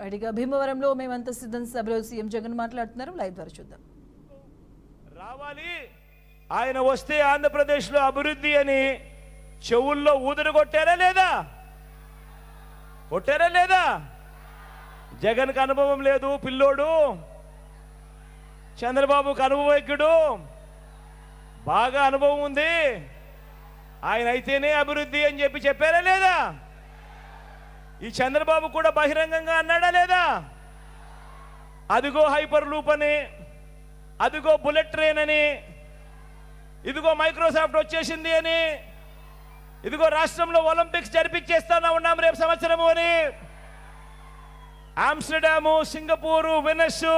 రైట్గా భీమవరంలో మేమంతా సిద్ధం సభలో సీఎం జగన్ మాట్లాడుతున్నారు. లైవ్ ద్వారా చూద్దాం. రావాలి ఆయన వస్తే ఆంధ్రప్రదేశ్లో అభివృద్ధి అని చెవుల్లో ఊదరు కొట్టారా లేదా? కొట్టారా లేదా? జగన్కి అనుభవం లేదు పిల్లోడు, చంద్రబాబుకు అనుభవజ్ఞుడు, బాగా అనుభవం ఉంది, ఆయన అయితేనే అభివృద్ధి అని చెప్పారా లేదా? ఈ చంద్రబాబు కూడా బహిరంగంగా అన్నాడా లేదా? అదిగో హైపర్ లూప్ అని, అదిగో బుల్లెట్ ట్రైన్ అని, ఇదిగో మైక్రోసాఫ్ట్ వచ్చేసింది అని, ఇదిగో రాష్ట్రంలో ఒలింపిక్స్ జరిపించేస్తానా ఉన్నాం రేపు సంవత్సరము అని, ఆమ్స్టర్డాము, సింగపూరు, వెనస్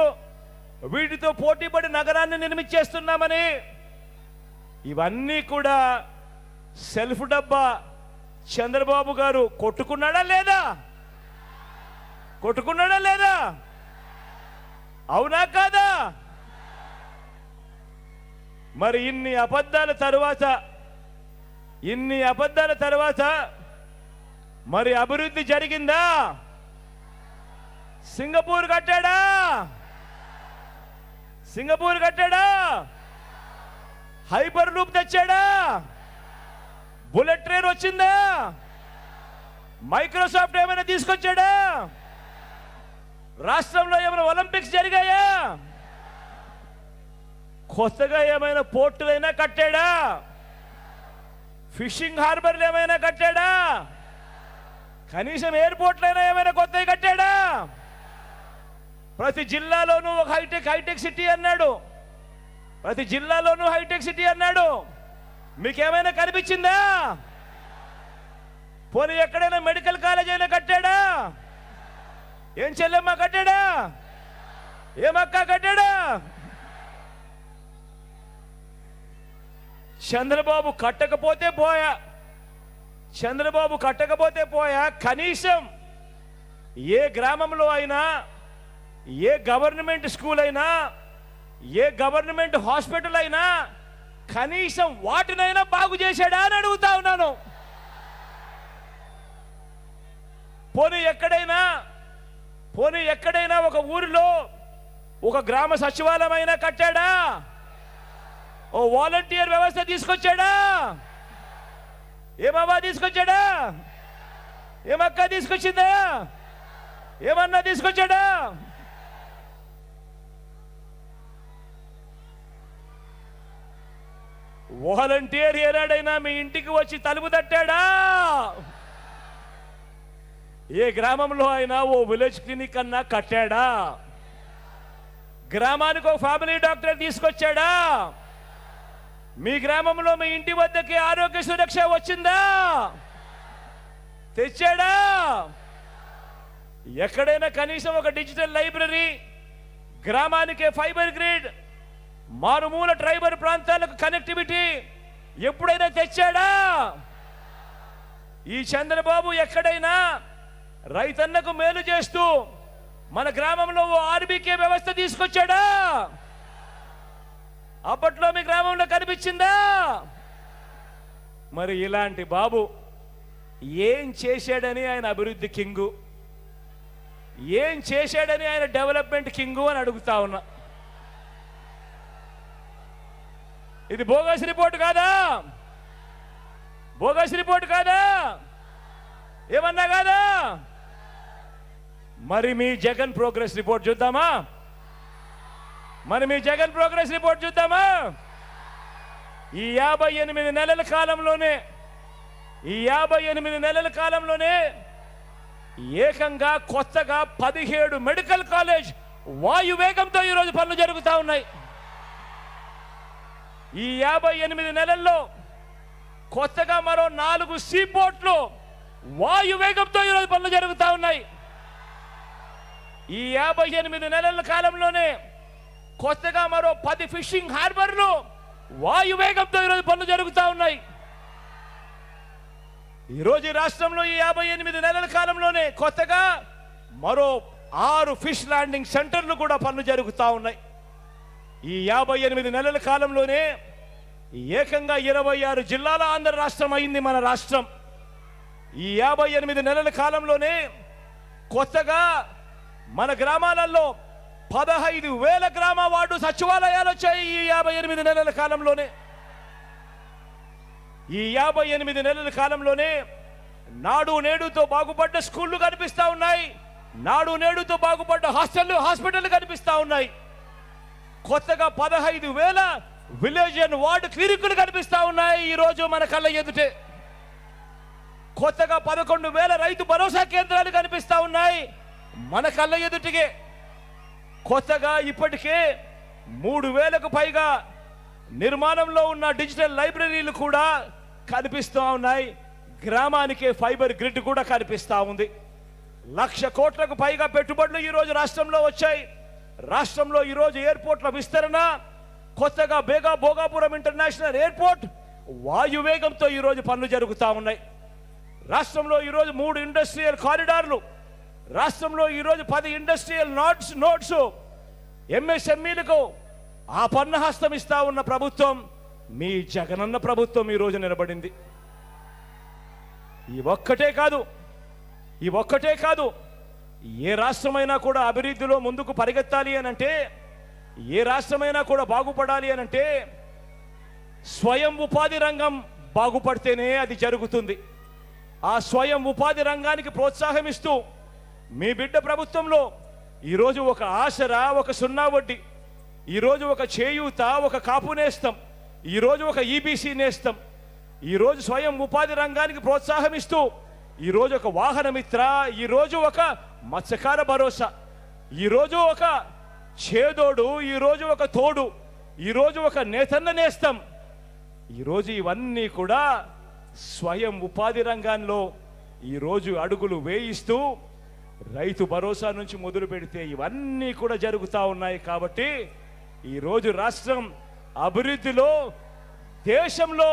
వీటితో పోటీపడి నగరాన్ని నిర్మించేస్తున్నామని, ఇవన్నీ కూడా సెల్ఫ్ డబ్బా చంద్రబాబు గారు కొట్టుకున్నాడా లేదా? కొట్టుకున్నాడా లేదా? అవునా కాదా? మరి ఇన్ని అబద్ధాల తరువాత మరి అభివృద్ధి జరిగిందా? సింగపూర్ కట్టాడా? హైపర్ లూప్ తెచ్చాడా? బుల్లెట్ ట్రైన్ వచ్చిందా? మైక్రోసాఫ్ట్ ఏమైనా తీసుకొచ్చాడా? రాష్ట్రంలో ఏమైనా ఒలింపిక్స్ జరిగాయా? కొత్తగా ఏమైనా పోర్టులైనా కట్టాడా? ఫిషింగ్ హార్బర్లు ఏమైనా కట్టాడా? కనీసం ఎయిర్పోర్ట్లైనా ఏమైనా కొత్తవి కట్టాడా? ప్రతి జిల్లాలోనూ ఒక హైటెక్ సిటీ అన్నాడు. ప్రతి జిల్లాలోనూ హైటెక్ సిటీ అన్నాడు. మీకేమైనా కనిపించిందా? పోనీ ఎక్కడైనా మెడికల్ కాలేజ్ అయినా కట్టాడా? ఏం చెల్లెమ్మ కట్టాడా? ఏమక్క కట్టాడా? చంద్రబాబు కట్టకపోతే పోయా కనీసం ఏ గ్రామంలో అయినా, ఏ గవర్నమెంట్ స్కూల్ అయినా, ఏ గవర్నమెంట్ హాస్పిటల్ అయినా కనీసం వాటినైనా బాగు చేశాడా అని అడుగుతా ఉన్నాను. పోనీ ఎక్కడైనా ఒక ఊరిలో ఒక గ్రామ సచివాలయం అయినా కట్టాడా? ఓ వాలంటీర్ వ్యవస్థ తీసుకొచ్చాడా? ఏమవ్వా తీసుకొచ్చాడా? ఏమక్క తీసుకొచ్చిందా? ఏమన్నా తీసుకొచ్చాడా? వాలంటీర్ ఏనాడైనా మీ ఇంటికి వచ్చి తలుపు తట్టాడా? ఏ గ్రామంలో అయినా ఓ విలేజ్ క్లినిక్ అన్నా కట్టాడా? గ్రామానికి ఒక ఫ్యామిలీ డాక్టర్ తీసుకొచ్చాడా? మీ గ్రామంలో మీ ఇంటి వద్దకి ఆరోగ్య సురక్ష వచ్చిందా? తెచ్చాడా? ఎక్కడైనా కనీసం ఒక డిజిటల్ లైబ్రరీ, గ్రామానికి ఫైబర్ గ్రిడ్, మారుమూల ట్రైబల్ ప్రాంతాలకు కనెక్టివిటీ ఎప్పుడైనా తెచ్చాడా? ఈ చంద్రబాబు ఎక్కడైనా రైతన్నకు మేలు చేస్తూ మన గ్రామంలో ఓ ఆర్బీకే వ్యవస్థ తీసుకొచ్చాడా? అప్పట్లో మీ గ్రామంలో కనిపించిందా? మరి ఇలాంటి బాబు ఏం చేశాడని ఆయన అభివృద్ధి కింగు, ఏం చేశాడని ఆయన డెవలప్మెంట్ కింగు అని అడుగుతా ఉన్నా. ఇది బోగస్ రిపోర్ట్ కాదా? ఏమన్నా కాదా? మరి మీ జగన్ ప్రోగ్రెస్ రిపోర్ట్ చూద్దామా? ఈ 58 నెలల కాలంలోనే ఏకంగా కొత్తగా 17 మెడికల్ కాలేజ్ వాయు వేగంతో ఈరోజు పనులు జరుగుతూ ఉన్నాయి. ఈ 58 నెలల్లో కొత్తగా మరో 4 సీపోర్ట్లు వాయు వేగంతో ఈరోజు పనులు జరుగుతూ ఉన్నాయి. ఈ 58 నెలల కాలంలోనే కొత్తగా మరో 10 ఫిషింగ్ హార్బర్లు వాయు వేగంతో ఈరోజు పనులు జరుగుతూ ఉన్నాయి. ఈరోజు ఈ రాష్ట్రంలో ఈ 58 నెలల కాలంలోనే కొత్తగా మరో 6 ఫిష్ ల్యాండింగ్ సెంటర్లు కూడా పనులు జరుగుతూ ఉన్నాయి. ఈ 58 నెలల కాలంలోనే ఏకంగా 26 జిల్లాల ఆంధ్ర రాష్ట్రం అయింది మన రాష్ట్రం. ఈ 58 నెలల కాలంలోనే కొత్తగా మన గ్రామాలలో 15,000 గ్రామ వార్డు సచివాలయాలు వచ్చాయి ఈ 58 నెలల కాలంలోనే. ఈ 58 నెలల కాలంలోనే నాడు నేడుతో బాగుపడ్డ స్కూళ్ళు కనిపిస్తా ఉన్నాయి, నాడు నేడుతో బాగుపడ్డ హాస్పిటల్ కనిపిస్తా ఉన్నాయి. కొత్తగా 15,000 విలేజ్ అండ్ వార్డు క్లినిక్లు కనిపిస్తా ఉన్నాయి ఈరోజు మన కళ్ళ ఎదుటే. కొత్తగా 11,000 రైతు భరోసా కేంద్రాలు కనిపిస్తా ఉన్నాయి మన కళ్ళ ఎదుటికే. కొత్తగా ఇప్పటికే 3,000కు పైగా నిర్మాణంలో ఉన్న డిజిటల్ లైబ్రరీలు కూడా కనిపిస్తూ ఉన్నాయి. గ్రామానికే ఫైబర్ గ్రిడ్ కూడా కనిపిస్తూ ఉంది. 1,00,000 కోట్లకు పైగా పెట్టుబడులు ఈరోజు రాష్ట్రంలో వచ్చాయి. రాష్ట్రంలో ఈరోజు ఎయిర్పోర్ట్ల విస్తరణ, కొత్తగా భోగాపురం ఇంటర్నేషనల్ ఎయిర్పోర్ట్ వాయువేగంతో ఈరోజు పనులు జరుగుతూ ఉన్నాయి. రాష్ట్రంలో ఈరోజు 3 ఇండస్ట్రియల్ కారిడార్లు, రాష్ట్రంలో ఈరోజు 10 ఇండస్ట్రియల్ నోట్స్ ఎంఎస్ఎంఈలకు ఆ పన్నహస్తం ఇస్తా ఉన్న ప్రభుత్వం మీ జగనన్న ప్రభుత్వం ఈరోజు నిలబడింది. ఈ ఒక్కటే కాదు ఏ రాష్ట్రమైనా కూడా అభివృద్ధిలో ముందుకు పరిగెత్తాలి అనంటే, ఏ రాష్ట్రమైనా కూడా బాగుపడాలి అనంటే స్వయం ఉపాధి రంగం బాగుపడితేనే అది జరుగుతుంది. ఆ స్వయం ఉపాధి రంగానికి ప్రోత్సాహం ఇస్తూ మీ బిడ్డ ప్రభుత్వంలో ఈరోజు ఒక ఆసరా, ఒక 0 వడ్డీ, ఈరోజు ఒక చేయూత, ఒక కాపు నేస్తం, ఈరోజు ఒక ఈబీసీ నేస్తం, ఈరోజు స్వయం ఉపాధి రంగానికి ప్రోత్సాహం ఇస్తూ ఈరోజు ఒక వాహన మిత్ర, ఈరోజు ఒక మత్స్యకార భరోసా, ఈరోజు ఒక చేదోడు, ఈరోజు ఒక తోడు, ఈరోజు ఒక నేతన్న నేస్తం, ఈరోజు ఇవన్నీ కూడా స్వయం ఉపాధి రంగంలో ఈరోజు అడుగులు వేయిస్తూ రైతు భరోసా నుంచి మొదలు పెడితే ఇవన్నీ కూడా జరుగుతూ ఉన్నాయి. కాబట్టి ఈరోజు రాష్ట్రం అభివృద్ధిలో దేశంలో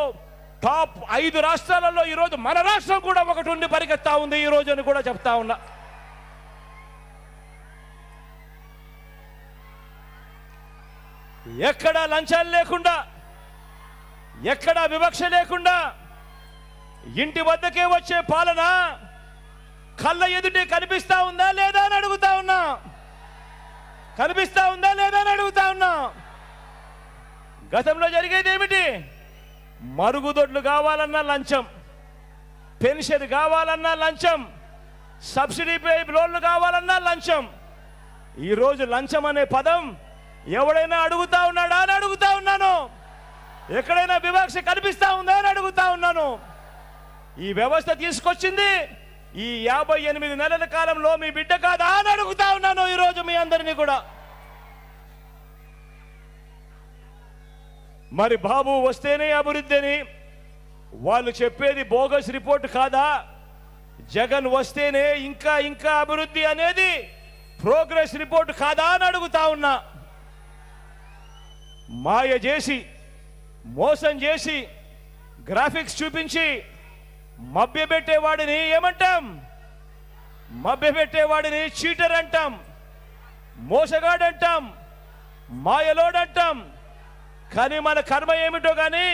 టాప్ 5 రాష్ట్రాలలో ఈరోజు మన రాష్ట్రం కూడా ఒకటి ఉండి పరిగెత్తా ఉంది ఈరోజు అని కూడా చెప్తా ఉన్నా. ఎక్కడా లంచాలు లేకుండా, ఎక్కడా వివక్ష లేకుండా ఇంటి వద్దకే వచ్చే పాలన కళ్ళ ఎదుటే కనిపిస్తా ఉందా లేదా అని అడుగుతా ఉన్నా. కనిపిస్తా ఉందా లేదా అని అడుగుతా ఉన్నా. గతంలో జరిగేది ఏమిటి? మరుగుదొడ్లు కావాలన్నా లంచం, పెన్షన్ కావాలన్నా లంచం, సబ్సిడీ లోన్లు కావాలన్నా లంచం. ఈరోజు లంచం అనే పదం ఎవడైనా అడుగుతా ఉన్నాడా అని అడుగుతా ఉన్నాను. ఎక్కడైనా వివక్ష కనిపిస్తా ఉందా అని అడుగుతా ఉన్నాను. ఈ వ్యవస్థ తీసుకొచ్చింది ఈ 58 నెలల కాలంలో మీ బిడ్డ కాదా అని అడుగుతా ఉన్నాను ఈరోజు మీ అందరినీ కూడా. మరి బాబు వస్తేనే అభివృద్ధి అని వాళ్ళు చెప్పేది బోగస్ రిపోర్ట్ కాదా? జగన్ వస్తేనే ఇంకా ఇంకా అభివృద్ధి అనేది ప్రోగ్రెస్ రిపోర్ట్ కాదా అని అడుగుతా ఉన్నా. మాయ చేసి, మోసం చేసి, గ్రాఫిక్స్ చూపించి మభ్యపెట్టేవాడిని ఏమంటాం? మభ్యపెట్టేవాడిని చీటర్ అంటాం, మోసగాడంటాం, మాయలోడంటాం. కానీ మన కర్మ ఏమిటో కానీ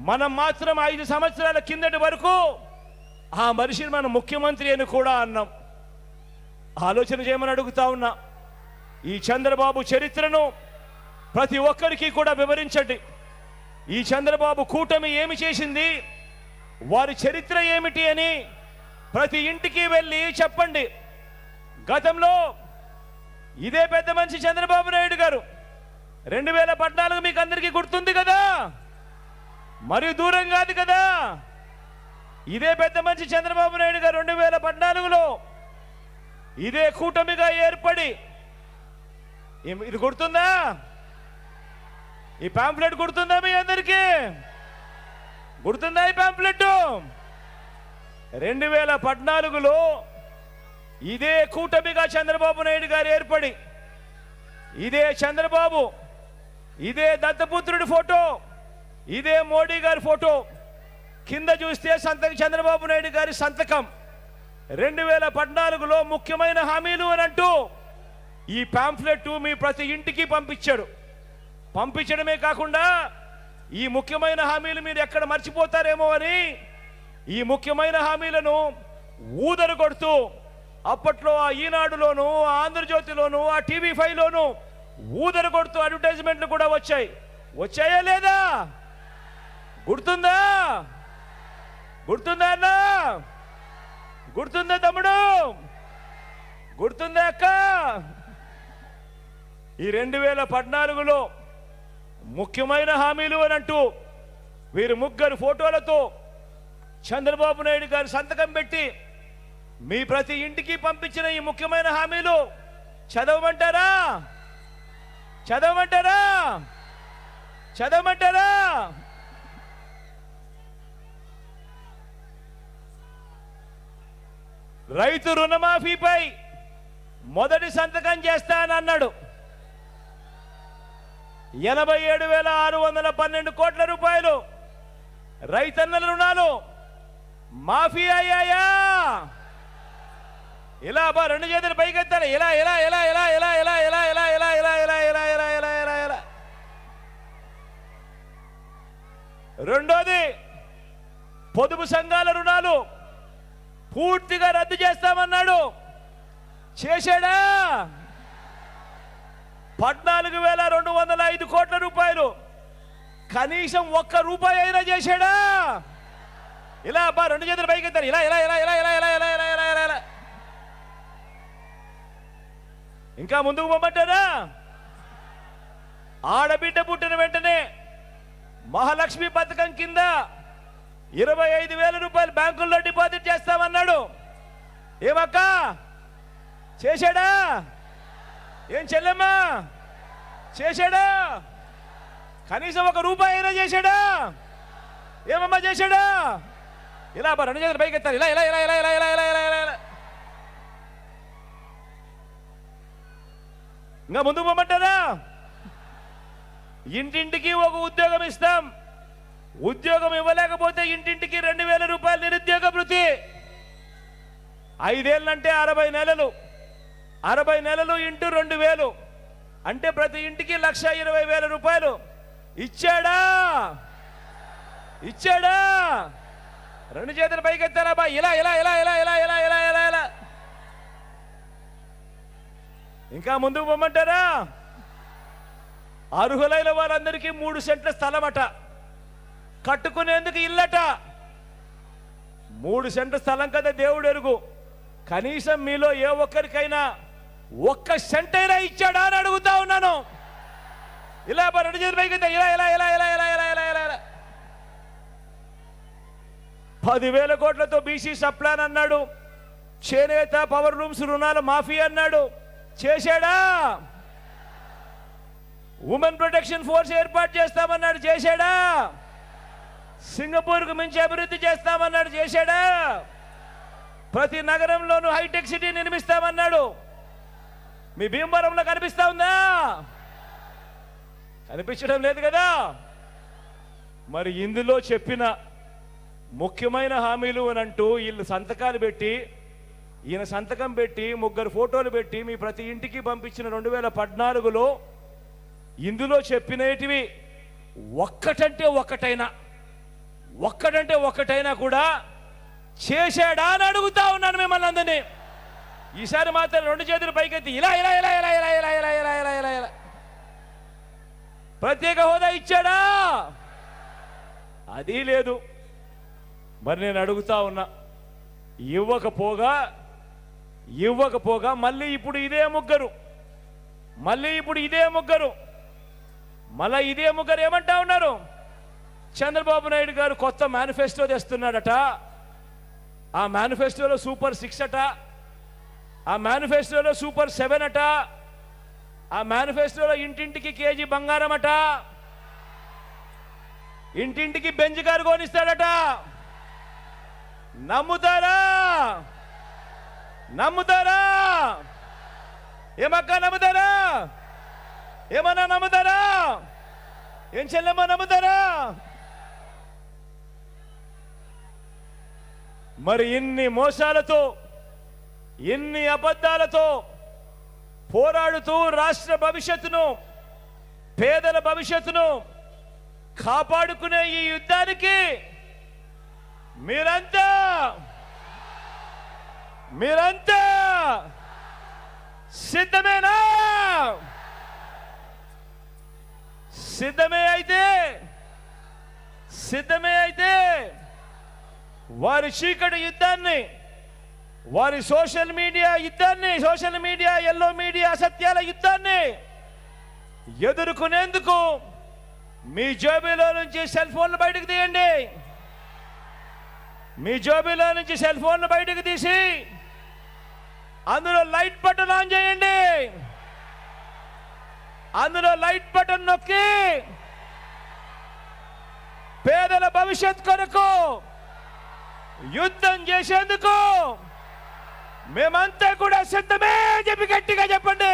మనం మాత్రం 5 సంవత్సరాల కిందటి వరకు ఆ మనిషిని మనం ముఖ్యమంత్రి అని కూడా అన్నాం. ఆలోచన చేయమని అడుగుతా ఉన్నా. ఈ చంద్రబాబు చరిత్రను ప్రతి ఒక్కరికి కూడా వివరించండి. ఈ చంద్రబాబు కూటమి ఏమి చేసింది, వారి చరిత్ర ఏమిటి అని ప్రతి ఇంటికి వెళ్ళి చెప్పండి. గతంలో ఇదే పెద్ద మనిషి చంద్రబాబు నాయుడు గారు 2014 మీకు అందరికీ గుర్తుంది కదా, మరి దూరం కాదు కదా. ఇదే పెద్ద మనిషి చంద్రబాబు నాయుడు గారు 2014లో ఇదే కూటమిగా ఏర్పడి, ఇది గుర్తుందా? ఈ పాంప్లెట్ గుర్తుందా మీ అందరికీ? గుర్తుందా ఈ పాంప్లెట్? 2014లో ఇదే కూటమిగా చంద్రబాబు నాయుడు గారు ఏర్పడి, ఇదే చంద్రబాబు, ఇదే దత్తపుత్రుడి ఫోటో, ఇదే మోడీ గారి ఫోటో, కింద చూస్తే చంద్రబాబు నాయుడు గారి సంతకం. 2014లో ముఖ్యమైన హామీలు అని అంటూ ఈ పాంప్లెట్ మీ ప్రతి ఇంటికి పంపించాడు. పంపించడమే కాకుండా ఈ ముఖ్యమైన హామీలు మీరు ఎక్కడ మర్చిపోతారేమో అని ఈ ముఖ్యమైన హామీలను ఊదరు కొడుతూ అప్పట్లో ఆ ఈనాడులోను, ఆ ఆంధ్రజ్యోతిలోను, ఆ టీవీ5లోను ఊదర కొడుతూ అడ్వర్టైజ్మెంట్లు కూడా వచ్చాయా లేదా? గుర్తుందా? గుర్తుందా అన్నా? గుర్తుందా తమ్ముడు? గుర్తుందా అక్క? ఈ 2014లో ముఖ్యమైన హామీలు అని అంటూ వీరు ముగ్గురు ఫోటోలతో చంద్రబాబు నాయుడు గారు సంతకం పెట్టి మీ ప్రతి ఇంటికి పంపించిన ఈ ముఖ్యమైన హామీలు చదవమంటారా? చదవమంటారా? చదవమంటారా? రైతు రుణమాఫీపై మొదటి సంతకం చేస్తానన్నాడు. 87,612 కోట్ల రూపాయలు రైతన్నల రుణాలు మాఫీ అయ్యాయా? ఇలా బా రెండు చేతులు పైకెత్తాలి. ఇలా ఇలా ఇలా ఇలా ఇలా ఇలా ఇలా ఇలా ఇలా ఇలా ఇలా ఇలా ఇలా ఇలా ఇలా ఇలా. రెండోది, పొదుపు సంఘాల రుణాలు పూర్తిగా రద్దు చేస్తామన్నాడు. చేశాడా? 14,205 కోట్ల రూపాయలు కనీసం ఒక్క రూపాయి అయినా చేశాడా? ఇలా బా రెండు చేతులు పైకెత్తారు. ఇలా ఇలా ఇలా ఇలా ఇలా ఇలా ఇలా ఇలా ఇలా ఇలా ఇలా. ఇంకా ముందుకు పోమంటారా? ఆడబిడ్డ పుట్టిన వెంటనే మహాలక్ష్మి పథకం కింద 25,000 రూపాయలు బ్యాంకుల్లో డిపాజిట్ చేస్తామన్నాడు. ఏమక్క చేశాడా? ఏం చెల్లెమ్మా చేశాడా? కనీసం ఒక రూపాయి అయినా చేశాడా? ఏమమ్మా చేశాడా? ఇలా రెండు చేతులు పైకెత్తారు. ఇలా ఇలా ఇలా ఇలా ఇలా ఇలా ఇలా ఇలా ఇలా. ఇంకా ముందుకు పోమంటారా? ఇంటింటికి ఒక ఉద్యోగం ఇస్తాం. ఉద్యోగం ఇవ్వలేకపోతే ఇంటింటికి 2,000 రూపాయలు నిరుద్యోగ భృతి. 5 ఏళ్ళంటే 60 నెలలు. 60 నెలలు ఇంటూ 2,000 అంటే ప్రతి ఇంటికి 1,20,000 రూపాయలు ఇచ్చాడా? ఇచ్చాడా? రెండు చేతులు పైకెత్తారా బా? ఇలా ఇలా ఇలా ఇలా ఇలా ఇలా ఇలా ఇలా ఇలా. ఇంకా ముందుకు పోమంటారా? అర్హులైన వారందరికీ 3 సెంట్ల స్థలమట, కట్టుకునేందుకు ఇల్లట. 3 సెంట్ల స్థలం కదా దేవుడు ఎరుగు. కనీసం మీలో ఏ ఒక్కరికైనా 1 సెంట్ అయినా ఇచ్చాడా అని అడుగుతా ఉన్నాను. ఇలా రెండు చేతులు పైకి ఇలా ఇలా ఇలా ఇలా ఇలా ఇలా ఇలా ఇలా ఇలా. 10,000 కోట్లతో బీసీ సప్లాన్ అన్నాడు. చేనేత పవర్ లూమ్స్ రుణాలు మాఫీ అన్నాడు. చేశాడా? ఉమెన్ ప్రొటెక్షన్ ఫోర్స్ ఏర్పాటు చేస్తామన్నాడు. చేశాడా? సింగపూర్కు మించి అభివృద్ధి చేస్తామన్నాడు. చేశాడా? ప్రతి నగరంలోనూ హైటెక్ సిటీ నిర్మిస్తామన్నాడు. మీ భీమవరంలో కనిపిస్తా ఉందా? కనిపించడం లేదు కదా. మరి ఇందులో చెప్పిన ముఖ్యమైన హామీలు అని అంటూ వీళ్ళు సంతకాలు పెట్టి, ఈయన సంతకం పెట్టి 3 ఫోటోలు పెట్టి మీ ప్రతి ఇంటికి పంపించిన 2014లో ఇందులో చెప్పినటివి ఒక్కటంటే ఒక్కటైనా కూడా చేశాడా అని అడుగుతా ఉన్నాను మిమ్మల్ని అందరినీ. ఈసారి మాత్రం రెండు చేతులు పైకెత్తి ఇలా ఇలా ఇలా ఇలా ఇలా ఇలా ఇలా ఇలా ఇలా ఇలా ఇలా. ప్రత్యేక హోదా ఇచ్చాడా? అది లేదు. మరి నేను అడుగుతా ఉన్నా, ఇవ్వకపోగా మళ్ళీ ఇప్పుడు ఇదే ముగ్గురు మళ్ళీ ఇదే ముగ్గురు ఏమంటా ఉన్నారు? చంద్రబాబు నాయుడు గారు కొత్త మేనిఫెస్టో తెస్తున్నాడట. ఆ మేనిఫెస్టోలో సూపర్ 6 అట, ఆ మేనిఫెస్టోలో సూపర్ 7 అట, ఆ మేనిఫెస్టోలో ఇంటింటికి కేజీ బంగారం అట, ఇంటింటికి బెంజ్ కారు కొనిస్తాడట. నమ్ముతారా? ఏమక్క నమ్ముతారా? ఏమన్నా నమ్ముతారా? ఏం చెల్లెమ్మ నమ్ముతారా? మరి ఇన్ని మోసాలతో, ఇన్ని అబద్ధాలతో పోరాడుతూ రాష్ట్ర భవిష్యత్తును, పేదల భవిష్యత్తును కాపాడుకునే ఈ యుద్ధానికి మీరంతా సిద్ధమేనా? సిద్ధమే అయితే వారి చీకటి యుద్ధాన్ని, వారి సోషల్ మీడియా యుద్ధాన్ని, సోషల్ మీడియా, ఎల్లో మీడియా అసత్యాల యుద్ధాన్ని ఎదుర్కొనేందుకు మీ జోబీలో నుంచి సెల్ ఫోన్లు బయటకు తీయండి. మీ జోబీలో నుంచి సెల్ ఫోన్లు బయటకు తీసి అందులో లైట్ బటన్ ఆన్ చేయండి. అందులో లైట్ బటన్ నొక్కి పేదల భవిష్యత్ కొరకు యుద్ధం చేసేందుకు మేమంతా కూడా సిద్ధమే చెప్పి గట్టిగా చెప్పండి.